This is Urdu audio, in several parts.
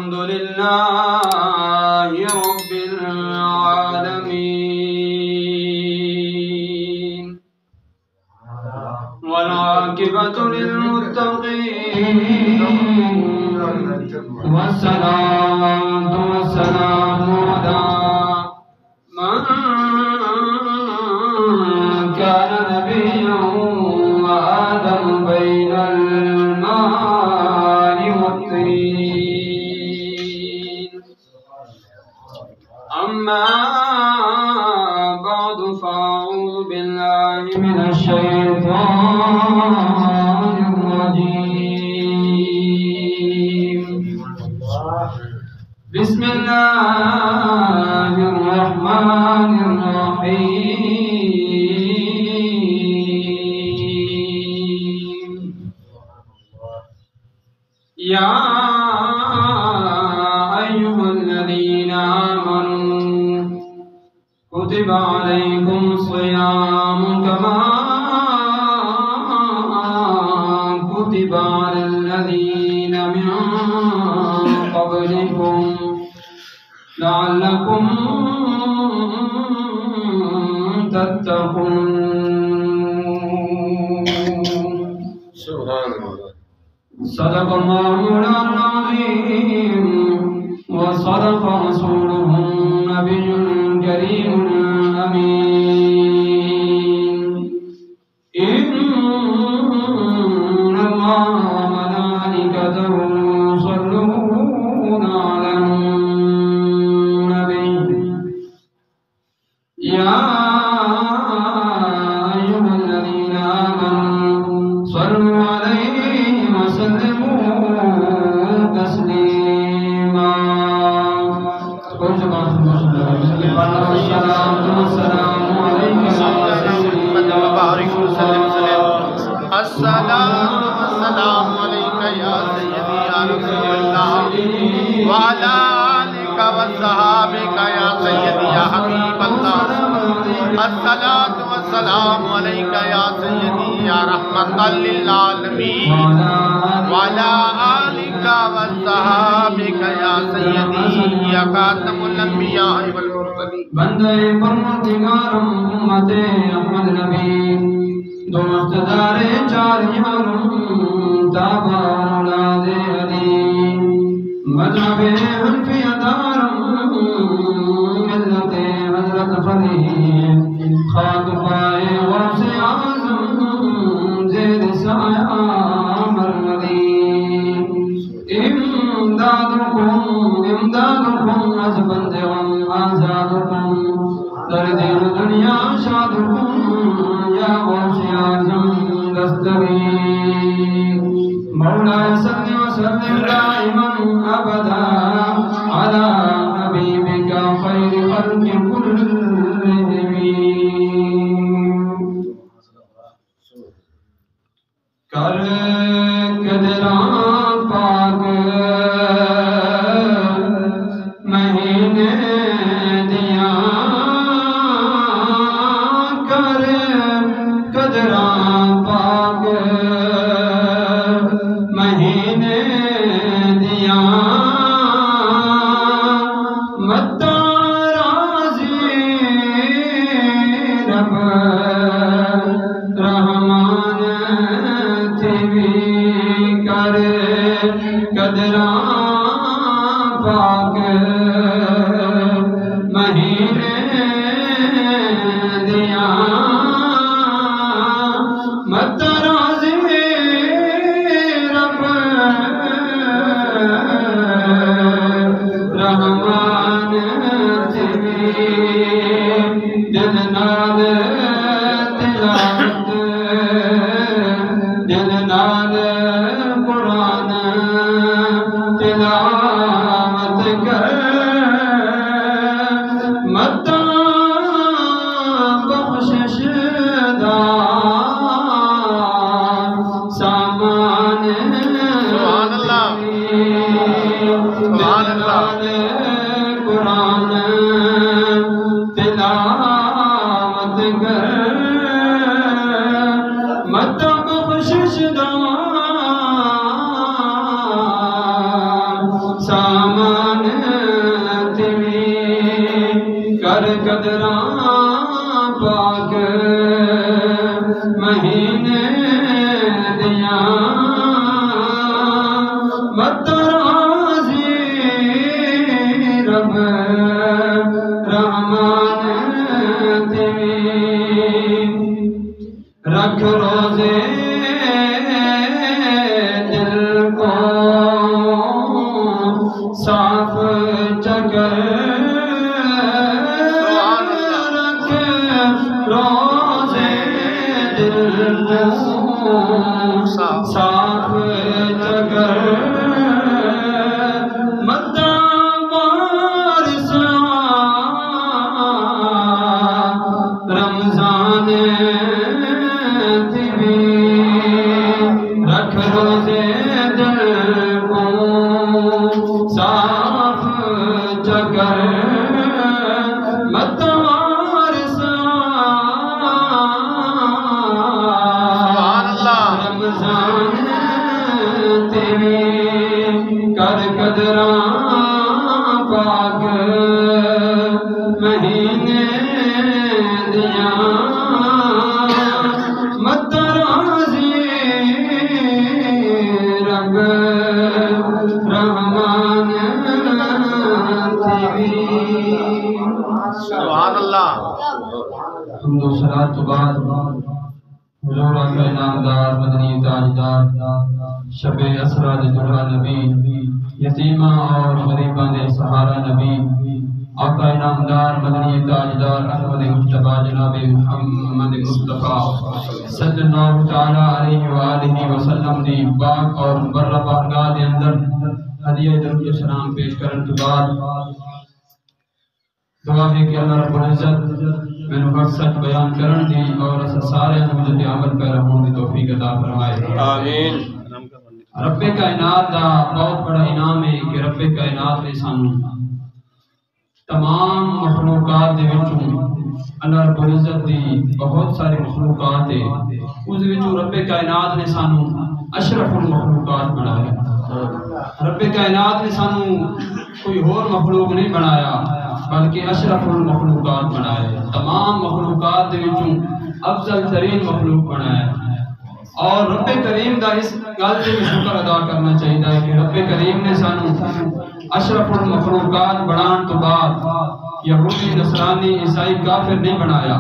الحمد لله رب العالمين والعاقبة للمتقين والصلاة والسلام على من كان نبيا وآدم بين الماء والطين أما بعد فأعوذ بالله من الشيطان الرجيم بسم الله الرحمن الرحيم يا أيها الذين آمنوا كتب عليكم الصيام كما كتب على الذين من قبلكم لعلكم تتقون سبحان الله صدق الله العظيم وصدق رسوله النبي الكريم الأمين إن الله وملائكته يصلون على النبي يا أيها الذين آمنوا صلوا عليه وسلموا تسليما والسلام عليك السلام عليك يا سيدي يا رسول الله وعلى آلك وصحابك يا سيدي يا حبيب الله الصلاة والسلام عليك يا سيدي يا رحمة للعالمين وعلى آلك وصحابك يا سيدي يا خاتم الأنبياء والمرسلين بندے پروردگارم امت احمد نبی دوست دارے چار یارم تابع اولاد علی مذہب حنفی دارم ملت حضرت خلیل خاک پائے غوث اعظم زیر سایہ مرمدی امدادکم از بندغم آزادکم در دین دنیا شادکم یا غوث اعظم دستگیر مولا صلی وسلم دائما ابدا على حبیبک خیر خلق كلهم کر قدران پاک مہینے دیا کر قدران پاک مہینے دیا مت راضی رب رحمان تھی کر قدران پاک مہینے دیا مت راضی رب رحمان تھی دل نال تلاوت دل نال قرآن تلاوت کر مت بخشش دا سامان سبحان اللہ سبحان اللہ قرآن تلاوت کر مت بخشش دا سامان قدراں پاک مہینے دیاں مترازی رب رحمان تیری رکھ روزے دل کو صاف چکر رکھ روزے دل کو صاف چکر مدہ وارث رمضان رکھ روزے دل کو صاف چکر متوار رمضان تیری کر قدراں پاک مہینے دیاں سبحان اللہ حمد و صلاۃ و بعد حضور آقا انعامدار مدنی تاجدار شب اسرا دلہا نبی یتیمہ اور غریباں دے سہارا نبی آقا انعامدار مدنی تاجدار احمد مجتبی جناب محمد مصطفیٰ صلی اللہ تعالی علیہ وآلہ وسلم دی پاک اور مبرہ بارگاہ دے اندر ہدیہ درود و سلام پیش کرن کے بعد دعا ہے کہ اللہ رب العزت میں نے وقت سچ بیان کرن دی اور اسا سارے مجھے عمل پہ رہوں دی توفیق عطا فرمائے آمین رب کائنات دا بہت بڑا انعام ہے کہ رب کائنات نے سانو تمام مخلوقات دے وچوں اللہ رب العزت دی بہت ساری مخلوقات ہے اس وچوں رب کائنات نے سانو اشرف المخلوقات بنایا رب کائنات نے سانو کوئی اور مخلوق نہیں بنایا بلکہ اشرف المخلوقات بنائے تمام مخلوقات دے وچوں افضل ترین مخلوق بنائے اور رب کریم دا اس گل تے شکر ادا کرنا چاہیے کہ رب کریم نے سانو اشرف المخلوقات بنان تو بعد یہودی نصرانی عیسائی کافر نہیں بنایا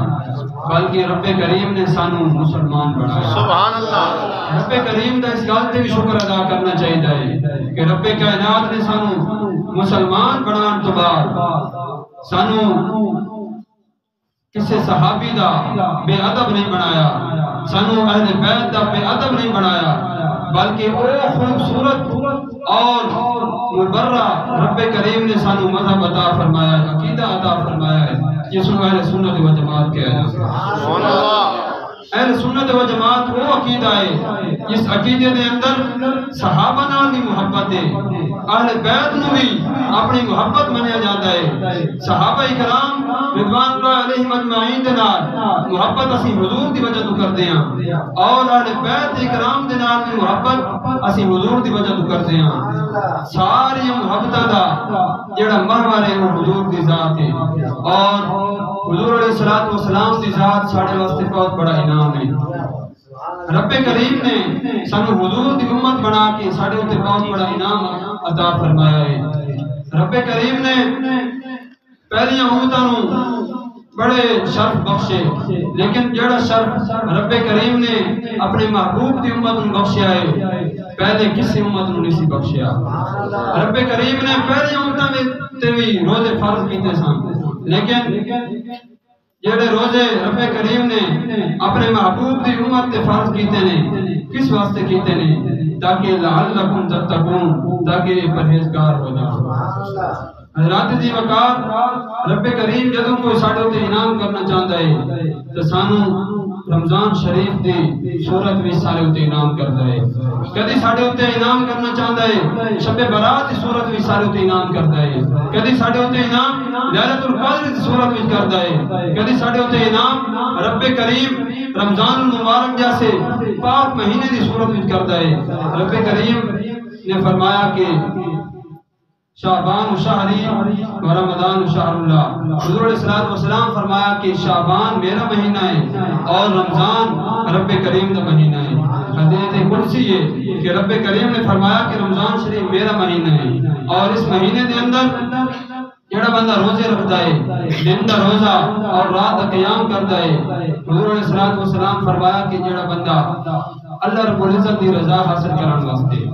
بلکہ رب کریم نے سانو مسلمان بنایا سبحان اللہ رب کریم دا اس گل تے شکر ادا کرنا چاہیے کہ رب کائنات نے سانو مسلمان بنان تو بعد سانو کسی صحابی دا بے ادب نہیں بنایا سانو اہل بیت دا بے ادب نہیں بنایا بلکہ او خوبصورت اور مبرہ رب کریم نے سانو مذہب عطا فرمایا ہے عقیدہ عطا فرمایا ہے جس کو اہل سنت و جماعت کہا جاتا ہے سبحان اللہ اہل سنت و جماعت وہ عقیدہ ہے جس عقیدے دے اندر صحابہ نال بھی محبت ہے اہل بیت نو بھی اپنی محبت منیا جاتا ہے صحابہ اکرام رضوان اللہ علیہم اجمعین دے نال محبت اسی حضور دی وجہ تو کردے ہیں اور اہل بیت اکرام دے نال بھی محبت اسی حضور دی وجہ تو کردے ہیں ساری محبتاں دا جڑا محور ہے وہ حضور دی ذات ہے اور حضور علیہ السلام دی ذات ساڑھے واسطے بہت بڑا انعام ہے رب کریم نے سانو حضور دی امت بنا کے ساڑھے ہوتے بہت بڑا انعام عطا فرمایا ہے رب کریم نے پہلی امتوں بڑے شرف بخشے لیکن جڑا شرف رب کریم نے اپنے محبوب دی امت نو بخشیا ہے پہلے کسی امت نو نہیں سی بخشیا رب کریم نے پہلی امتوں میں تے بھی روزے فرض کیتے سن لیکن جڑے روزے رب کریم نے اپنے محبوب دی امت تے فرض کیتے نے کس واسطے کیتے نے تاکہ لعلکم تتقون تاکہ پرہیزگار ہو جاؤ حضرات دی وقار رب کریم جدوں کوئی ساڈے تے انعام کرنا چاہتا ہے تو سانو رمضان شریف دی صورت بھی سارے تے انعام کرتا ہے کدی ساڈے تے انعام کرنا چاہتا ہے شب برات دی صورت بھی سارے تے انعام کرتا ہے کدی ساڈے تے انعام لیلۃ القدر دی صورت وچ کرتا ہے کدی ساڈے تے انعام رب کریم رمضان المبارک جیسے پاک مہینے دی صورت وچ کرتا ہے رب کریم نے فرمایا کہ شعبان شہری و رمضان شہر اللہ۔ حضور علیہ السلام فرمایا کہ شعبان میرا مہینہ ہے اور رمضان رب کریم کا مہینہ ہے۔ حدیث قدسی ہے کہ رب کریم نے فرمایا کہ رمضان شریف میرا مہینہ ہے اور اس مہینے کے اندر جڑا بندہ روزے رکھتا ہے، دن دا روزہ اور رات دا قیام کرتا ہے، حضور علیہ السلام فرمایا کہ جڑا بندہ اللہ رب العزت دی رضا حاصل کرنے واسطے،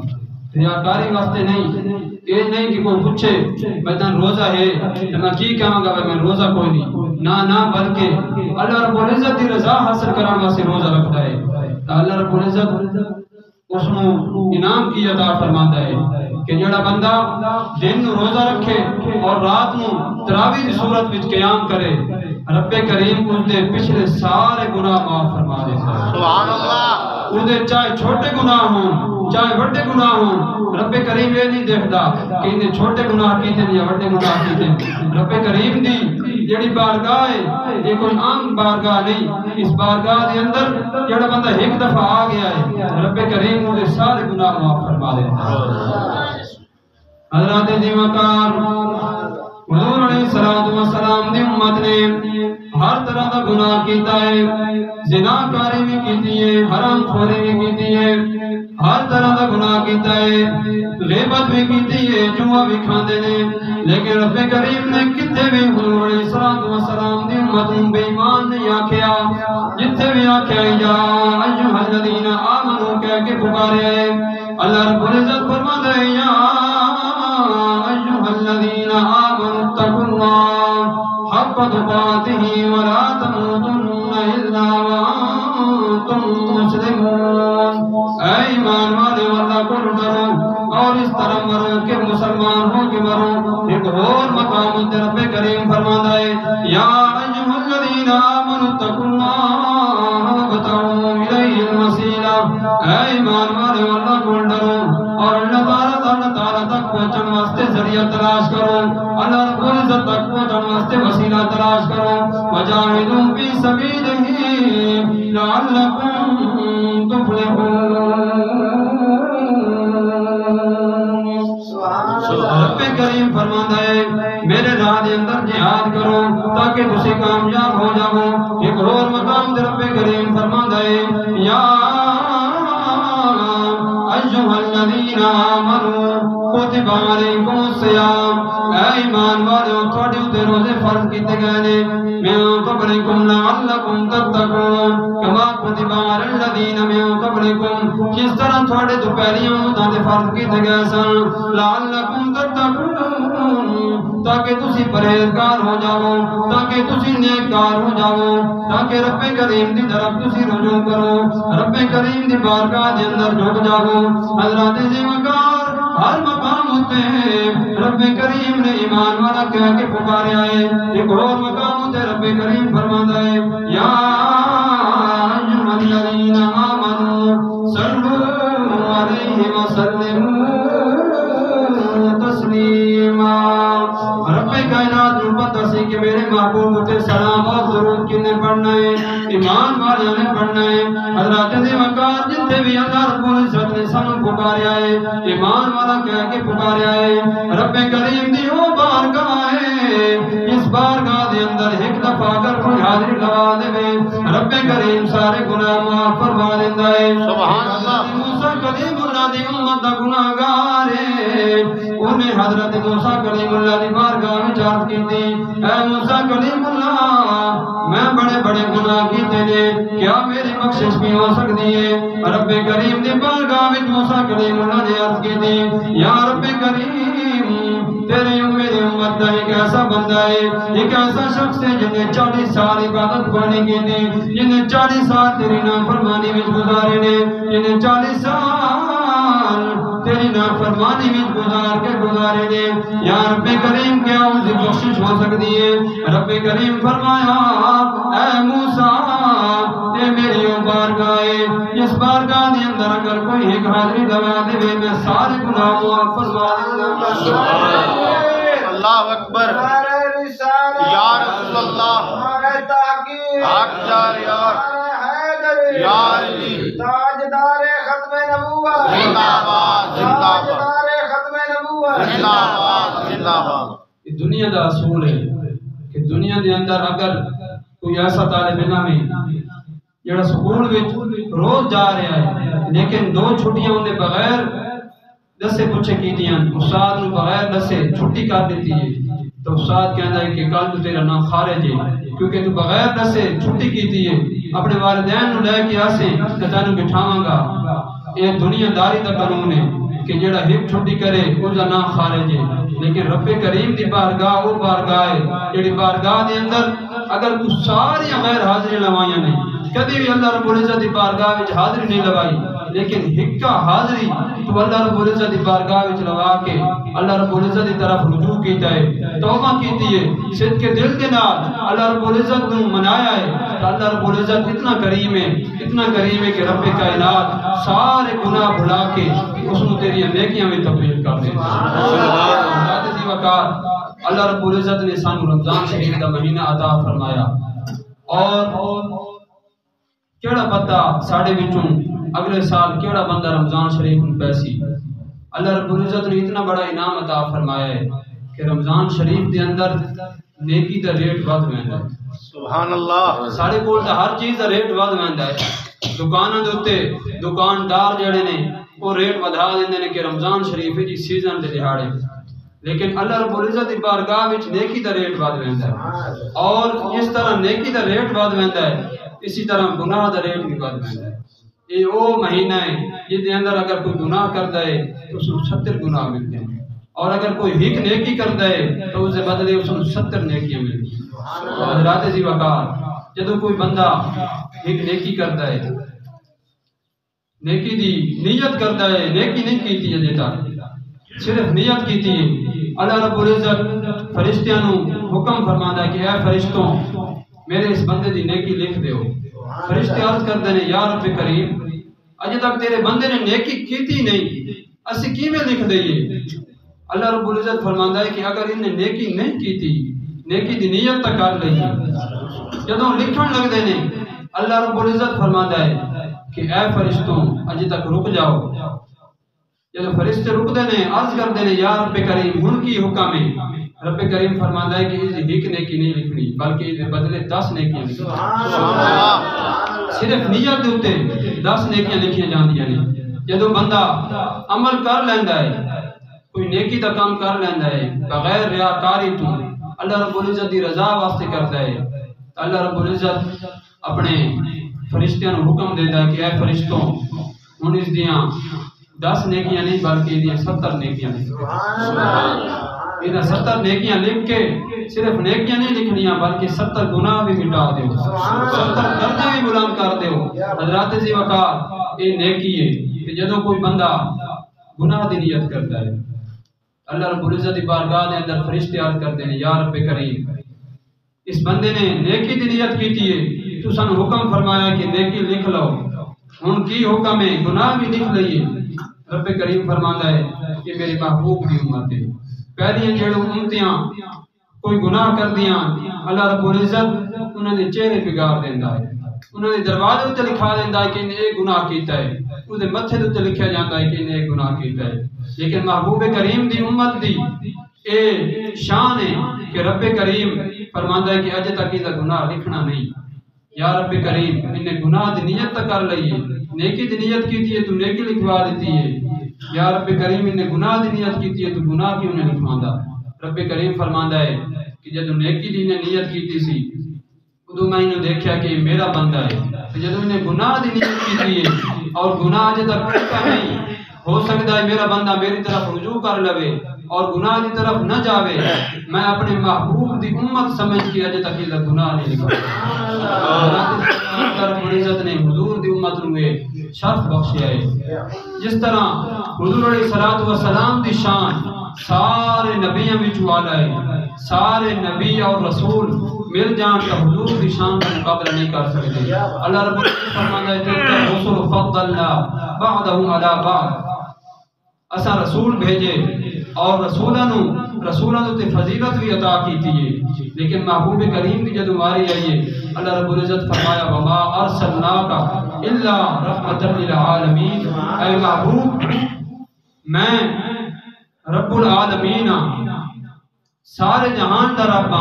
ریاکاری واسطے نہیں، یہ نہیں کہ کوئی پوچھے میں روزہ ہے تو میں کی کہاں گا میں روزہ کوئی نہیں، نہ بلکہ اللہ رب العزت دی رضا حاصل کرنے واسطے روزہ رکھتا ہے تو اللہ رب العزت اس کو انعام کی عطا فرماتا ہے کہ جڑا بندہ دن روزہ رکھے اور رات نو تراویح دی صورت وچ قیام کرے، رب کریم اس دے پچھلے سارے گناہ معاف فرما دیتا ہے۔ سبحان اللہ۔ اس دے چاہے چھوٹے گناہ ہوں چاہے بڑے گناہ ہوں، رب کریم یہ نہیں دیکھتا کہ انہیں چھوٹے گناہ کیتے ہیں یا بڑے گناہ کیتے ہیں۔ رب کریم دی جڑی بارگاہ ہے یہ کوئی عام بارگاہ نہیں، اس بارگاہ دے اندر جڑا بندہ ایک دفعہ آ گیا ہے رب کریم اس دے سارے گناہ معاف فرما دیتا ہے۔ حضرات دی وقار حضور علیہ السلام دی امت نے ہر طرح دا گناہ کیتا ہے، زناکاری بھی کیتی ہے، حرام خوری بھی کیتی ہے، ہر طرح دا گناہ کیتا ہے، غیبت بھی کیتی ہے، جوا بھی کھاندے نے، لیکن رب کریم نے کتے بھی حضور علیہ السلام دی امت بے ایمان نہیں آکھیا، جتے بھی آکھیا یا ایھا الذین آمنو کہہ کے پکارے آئے، اللہ رب العزت فرماتا ہے یا ایھا الذین آمنوا اتقوا اللہ حق تقاتہ ولا تموتن الا وانتم مسلمون۔ اے ایمان والے اللہ کو ڈرو اور اس طرح مرو کہ مسلمان ہو کے مرو۔ ایک اور مقام رب کریم فرماتا ہے یا ایھا الذین آمنوا اتقوا اللہ وابتغوا الیہ الوسیلہ۔ اے ایمان والے اللہ کو ڈرو اور اللہ تعالیٰ تک پہنچن واسطے ذریعہ تلاش کرو، اللہ رب العزت تک پہنچن واسطے وسیلہ تلاش کرو۔ وجاہدوا فی سبیلہ لعلکم تفلحون۔ رب کریم فرماتا ہے میرے راہ دے اندر جہاد کرو تاکہ تسی کامیاب ہو جاؤ۔ ایک اور مقام رب کریم فرماتا ہے یا ایھا الذین آمنوا کتب علیکم الصیام۔ اے ایمان والو تھوڑے اوتے روزے فرض کیتے گئے نے من قبلکم لعلکم تتقون کما کتب علی الذین من قبلکم، جس طرح تھوڑے تو پہلیاں امتاں تے فرض کیتے گئے سن لعلکم تتقون تاکہ تسی پرہیزگار ہو جاؤ، تاکہ تسی نیککار ہو جاؤ، تاکہ رب کریم دی طرف تسی رجوع کرو، رب کریم دی بارگاہ دے اندر جھک جاؤ۔ حضرات دی وقار ہر مقام ہوتے ہیں رب کریم نے ایمان والا کہہ کے پکارے آئے۔ ایک اور مقام ہوتے رب کریم فرماتا ہے یا ایھا الذین آمنوا صلوا علیہ وسلموا تسلیما۔ رب کائنات کو پتہ سی کہ میرے محبوب تے سلام اور درود کنے پڑھنا ہے، ایمان والے نے پڑھنا ہے۔ حضرات دی وقار جتنے بھی اللہ رب العزت نے سانو پکارے آئے، ایمان والا کہہ کے پکارے آئے، رب کریم دی وہ بارگاہ ہے، اس بارگاہ دے اندر ایک دفعہ اگر کوئی حاضری لگا دے رب کریم سارے گناہ معاف فرما دیندا ہے۔ سبحان اللہ۔ موسیٰ کلیم اللہ دی امت دا گناہگار ہے، انہیں حضرت موسیٰ کلیم اللہ دی بارگاہ میں عرض کی تھی اے موسیٰ کلیم اللہ میں بڑے بڑے گناہ کیتے نے، کیا میری بخشش بھی ہو سکتی ہے؟ رب کریم دی بارگاہ میں موسیٰ کلیم اللہ نے عرض کی تھی یا رب کریم تیری میری امت دا ایک ایسا بندہ ہے، ایک ایسا شخص ہے جنہیں 40 سال عبادت کرنے کی تھی، جنہیں 40 سال تیری نافرمانی میں گزارے نے، جنہیں 40 سال تیری نافرمانی میں گزارے نے، یا رب کریم کیا ان سے بخشش ہو سکتی ہے؟ رب کریم فرمایا اے موسیٰ اے میری بارگاہ ہے، اس بارگاہ کے اندر اگر کوئی ایک حاضری لگا دے میں سارے گناہ معاف فرما دوں گا۔ اللہ اکبر یا رسول اللہ حق جار یا علی تاجدار ختم نبوت زندہ باد زندہ باد تاجدار ختم نبوت زندہ باد زندہ باد۔ یہ دنیا دا اصول ہے کہ دنیا دے اندر اگر کوئی ایسا طالب علم ہے جڑا سکول وچ روز جا رہا ہے لیکن 2 چھٹیاں انہیں بغیر دسے پوچھے کیتیاں، استاد نو بغیر دسے چھٹی کر دیتی ہے، تو استاد کہندا ہے کہ کل تو تیرا نام خارج ہے کیونکہ تو بغیر دسے چھٹی کیتی ہے، اپنے والدین نو لے کے آسیں تے تینوں بٹھاواں گا۔ یہ دنیا داری دا قانون ہے کہ جڑا ایک چھٹی کرے اس دا نام خارج ہے، لیکن رب کریم دی بارگاہ وہ بارگاہ ہے جڑی بارگاہ دے اندر اگر تو ساری غیر حاضری لوائیاں نہیں، کبھی بھی اللہ رب العزت دی بارگاہ وچ حاضری نہیں لوائی، لیکن ہکا حاضری تو اللہ رب العزت دی بارگاہ وچ لوا کے اللہ رب العزت دی طرف رجوع کیتا ہے، توبہ کیتی ہے، صدق کے دل کے نال اللہ رب العزت کو منایا ہے، تو اللہ رب العزت اتنا کریم ہے کہ رب کائنات سارے گناہ بھلا کے اس نے تیری نیکیاں میں تبدیل کر دے۔ اللہ رب العزت نے سانو رمضان شریف کا مہینہ عطا فرمایا، اور کیڑا پتہ ساڑھے وچوں اگلے سال کیڑا بندہ رمضان شریف میں پیسی۔ اللہ رب العزت نے اتنا بڑا انعام عطا فرمایا ہے کہ رمضان شریف دے اندر نیکی دا ریٹ ود ویندا ہے۔ سبحان اللہ۔ ساڑھے کول دا ہر چیز دا ریٹ ود ویندا ہے، دکاناں دے اوتے دکاندار جڑے نے وہ ریٹ ودھا دیندے نے کہ رمضان شریف دی سیزن دے دہاڑے، لیکن اللہ رب العزت دی بارگاہ وچ نیکی دا ریٹ ود ویندا ہے، اور جس طرح نیکی دا ریٹ ود ویندا ہے اسی طرح گناہ دا ریٹ بھی ود ویندا ہے۔ یہ وہ مہینہ ہے جس دے اندر اگر کوئی گناہ کردا ہے تو اس کو 70 گناہ ملتے ہیں، اور اگر کوئی ایک نیکی کردا ہے تو اس دے بدلے اس کو 70 نیکیاں ملتی ہیں۔ حضرات ذی وقار، جدوں کوئی بندہ ایک نیکی کردا ہے، نیکی دی نیت کردا ہے، نیکی نہیں کیتی اجے تک، صرف نیت کیتی ہے، اللہ رب العزت فرشتیاں نو حکم فرماندا ہے کہ اے فرشتوں میرے اس بندے دی نیکی لکھ دیو۔ فرشتے عرض کردے نے یا رب کریم اجے تک تیرے بندے نے نیکی کیتی نہیں، اسی کیویں لکھ دئیے؟ اللہ رب العزت فرماندا ہے کہ اگر انہیں نیکی نہیں کیتی، نیکی دی نیت تک کر لئی، جدوں لکھن لگ دے نے اللہ رب العزت فرماندا ہے کہ اے فرشتوں اجے تک رک جاؤ۔ جدوں فرشتے رک دے نے عرض کردے نے یا رب کریم ہن کی حکم ہے؟ رب کریم فرماندا ہے کہ اس ایک نیکی نہیں لکھنی بلکہ اس بدلے 10 نیکیاں لکھنی۔ صرف نیت دے اوتے 10 نیکیاں لکھیاں جاندیاں نے۔ جدوں بندہ عمل کر لیندا ہے، کوئی نیکی دا کام کر لیندا ہے بغیر ریاکاری تو اللہ رب العزت دی رضا واسطے کردا ہے، اللہ رب العزت اپنے فرشتیاں نو حکم دیندا ہے کہ اے فرشتوں ہن اس دیاں 10 نیکیاں نہیں بلکہ اس دیاں 70 نیکیاں لکھو۔ انہاں 70 نیکیاں لکھ کے صرف نیکیاں نہیں لکھنیاں بلکہ 70 گناہ بھی مٹا دیو، 70 درجے بھی بلند کر دیو۔ حضرات ذی وقار، یہ نیکی ہے کہ جدوں کوئی بندہ گناہ دی نیت کرتا ہے، اللہ رب العزت دی بارگاہ دے اندر فرشتے عرض کرتے ہیں یا رب کریم اس بندے نے نیکی دی نیت کیتی ہے، تو سانو حکم فرمایا کہ نیکی لکھ لو، ہن کی حکم ہے؟ گناہ بھی لکھ لئیے۔ رب کریم فرماندا ہے کہ میری محبوب دی امت ہے، پہلی جڑی امتیاں کوئی گناہ کر دیاں اللہ رب العزت انہاں دے چہرے بگاڑ دیندا ہے، انہاں دے دروازے تے لکھا دیندا ہے کہ انہیں یہ گناہ کیتا ہے، اس دے متھے تے لکھیا جاندا ہے کہ انہیں یہ گناہ کیتا ہے۔ لیکن محبوب کریم دی امت دی اے شان ہے کہ رب کریم فرماندا ہے کہ اجے تک یہ گناہ لکھنا نہیں، یا رب کریم انہیں گناہ دی نیت تک کر لئیے، نیکی دی نیت کیتی ہے تو نیکی لکھوا دیتی ہے، یا رب کریم انہیں گناہ دی نیت کیتی ہے تو گناہ کیوں نہیں لکھواندا؟ رب کریم فرماندا ہے کہ جدوں نیکی دی نے نیت کیتی سی ادوں میں انہوں دیکھیا کہ میرا بندہ ہے، جدوں انہیں گناہ دی نیت کیتی ہے اور گناہ اجے تک کیتا نہیں، ہو سکتا ہے میرا بندہ میری طرف رجوع کر لوے اور گناہ دی طرف نہ جاوے، میں اپنے محبوب دی امت سمجھ کے اجے تک یہ گناہ نہیں لکھا۔ رب العزت نے حضور دی امت نو شرف بخشیا ہے، جس طرح حضور علیہ الصلوۃ والسلام دی شان سارے نبیوں وچ والا ہے، سارے نبی اور رسول مل جان کا حضور دی شان کا مقابلہ نہیں کر سکتے۔ اللہ رب العزت فرماتا ہے تلک الرسل فضلنا بعضهم علی بعض، اسا رسول بھیجے اور رسولوں تے فضیلت بھی عطا کیتی ہے، لیکن محبوب کریم کی جدوں واری آئی ہے اللہ رب العزت فرمایا وما ارسلناک الا رحمۃ للعالمین، اے محبوب میں رب العالمین سارے جہان دا رب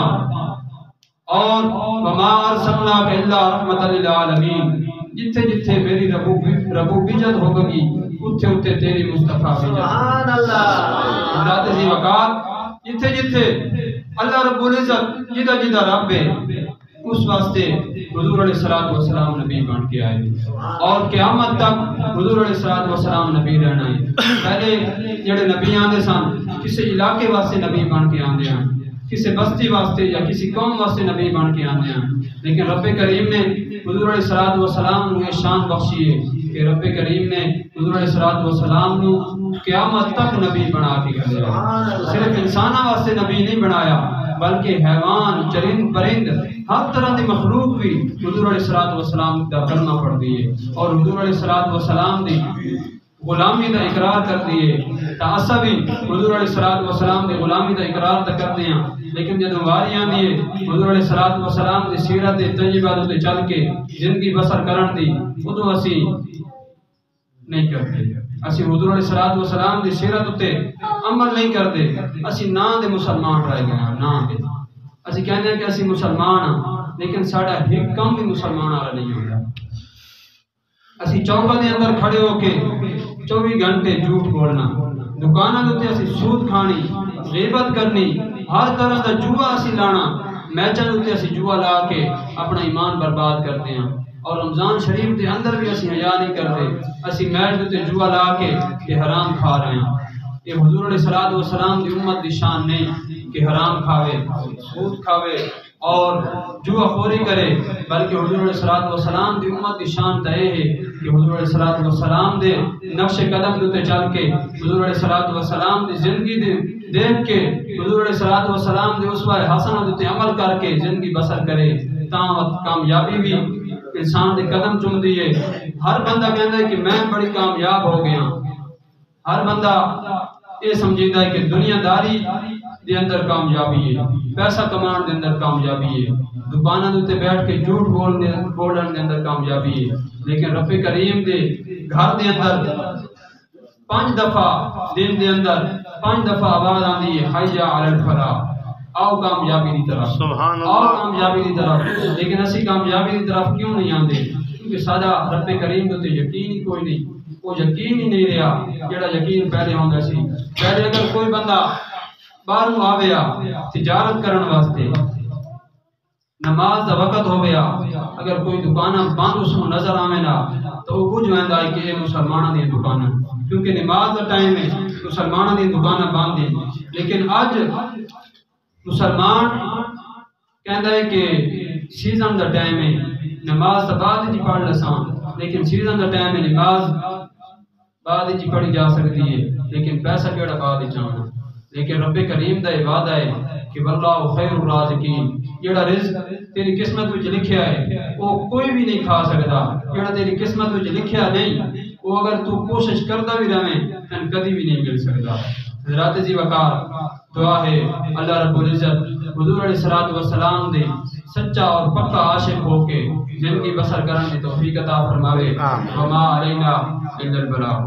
اور وما ارسلناک الا رحمت للعالمین جتھے جتھے میری ربوبیت ہوگی اتھے اتھے تیری مصطفیٰ بھی سبحان اللہ ذات ذی وقار جتھے جتھے اللہ رب العزت جدہ جدہ رب ہے اس واسطے حضور علیہ السلام نبی بن کے آئے اور قیامت تک حضور علیہ السلام نبی رہنا ہے. پہلے جڑے نبی آندے سن کسی علاقے واسطے نبی بن کے آندے ہیں کسی بستی واسطے یا کسی قوم واسطے نبی بن کے آندے ہیں لیکن رب کریم نے حضور علیہ السلام کو شان بخشی ہے کہ رب کریم نے حضور علیہ السلام کو قیامت تک نبی بنا کے گیا. صرف انسانوں واسطے نبی نہیں بنایا بلکہ حیوان چرند پرند ہر طرح دی مخلوق بھی حضور علیہ السلام کا کلمہ پڑھ دیئے اور حضور علیہ السلام دی غلامی دا اقرار کر دیئے تاسا بھی حضور علیہ السلام دی غلامی دا اقرار تا کر دیاں لیکن جدو واریاں دیئے حضور علیہ السلام دی سیرت طیبہ دے چل کے زندگی بسر کرن دی ادو اسی نہیں کرتے اسی حضور علیہ السلام دی سیرت تے عمل نہیں کرتے اسی نا دے مسلمان رہ گئے نا دے اسی کہنے ہیں کہ اسی مسلمان ہیں لیکن ساڑا ایک کم بھی مسلمان آرہ نہیں ہوگا اسی چوکہ دے اندر کھڑے ہو کے 24 گھنٹے جھوٹ بولنا دکانہ دوتے اسی سود کھانی غیبت کرنی ہر طرح دا جوا اسی لانا میچن دوتے اسی جوا لا کے اپنا ایمان برباد کرتے ہیں اور رمضان شریف دے اندر بھی اسی حیا نہیں کرتے اسی میچ دوتے جوا لا کے کہ حرام کھا رہے ہیں. یہ حضور علیہ السلام دی امت دی شان نہیں کہ حرام کھاوے سود کھاوے اور جوا خوری کرے بلکہ حضور علیہ السلام دی امت دی شان دے ہے کہ حضور علیہ السلام دے نقش قدم دوتے چل کے حضور علیہ السلام دی زندگی دے دیکھ کے حضور علیہ السلام دے اسوہ حسنہ دوتے عمل کر کے زندگی بسر کرے تاں کامیابی بھی انسان دے قدم چم دیئے. ہر بندہ کہتا ہے کہ میں بڑی کامیاب ہو گیا ہر بندہ یہ سمجھیتا ہے کہ دنیا داری دے اندر کامیابی ہے پیسہ کمان دے اندر کامیابی ہے دکانہ دوتے بیٹھ کے جھوٹ بولن دے اندر کامیابی ہے لیکن رب کریم دے گھر دے اندر 5 دفعہ دن دے اندر 5 دفعہ آواز آندی ہے حیا علی الفلاح آؤ کامیابی دی طرف آؤ کامیابی دی طرف لیکن اسی کامیابی دی طرف کیوں نہیں آندے کیونکہ سادہ رب کریم دوتے یقین ہی کوئی نہیں وہ یقین ہی نہیں رہا جڑا یقین پہلے ہوں گا سی. پہلے اگر کوئی بندہ باہروں آویا تجارت کرن واسطے نماز دا وقت ہو گیا اگر کوئی دکانہ بند اس کو نظر آوینا تو وہ بجھ ویندا ہے کہ یہ مسلمانہ دی دکانہ کیونکہ نماز دا ٹائم ہے مسلمانہ دی دکانہ بند ہے. لیکن آج مسلمان کہندا ہے کہ سیزن دا ٹائم ہے نماز دا بعد جی پڑھ لساں لیکن سیزن دا ٹائم ہے نماز بعد جی پڑھی جا سکتی ہے لیکن پیسہ کیڑا بعد جانا. لیکن رب کریم دا وعدہ ہے کہ واللہ خیر الرازقین جڑا رزق تیری قسمت وچ لکھیا ہے وہ کوئی بھی نہیں کھا سکتا جڑا تیری قسمت وچ لکھیا نہیں وہ اگر تو کوشش کرتا بھی رہے تن کبھی بھی نہیں مل سکتا. حضرات ذی وقار دعا ہے اللہ رب العزت حضور علیہ السلام دے سچا اور پکا عاشق ہو کے زندگی بسر کرنے کی توفیق عطا فرماوے. وما علینا الا البلاغ.